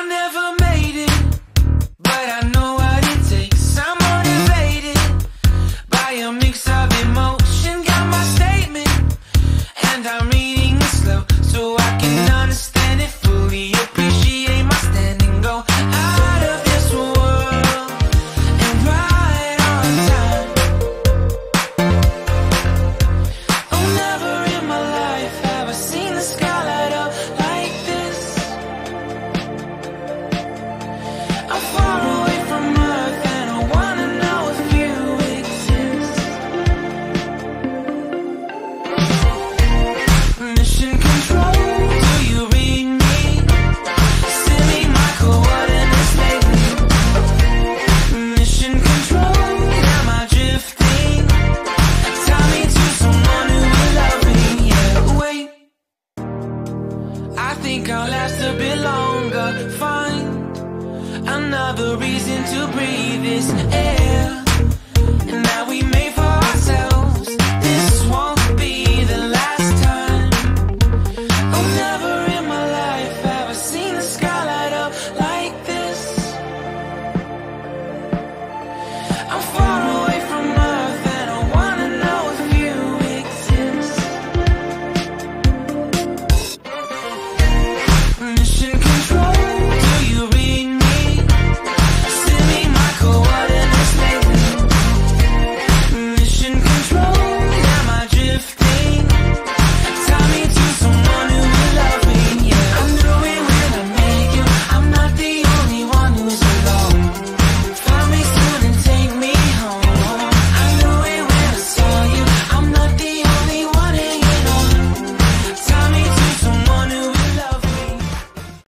never made it, but I know what it takes. I'm motivated by a mix of emotion. Got my statement, and I'm reading it slow so I can understand it fully. Appreciate my standing, go out of this world and right on time. Oh, never in my life have I seen the sky light up like this. I'm far away from Earth and I wanna know if you exist. Mission control, do you read me? Send me my coordinates lately. Mission control, am I drifting? Tie me to someone who will love me. Yeah, wait, I think I'll last a bit longer. Find another reason to breathe this air, and now we may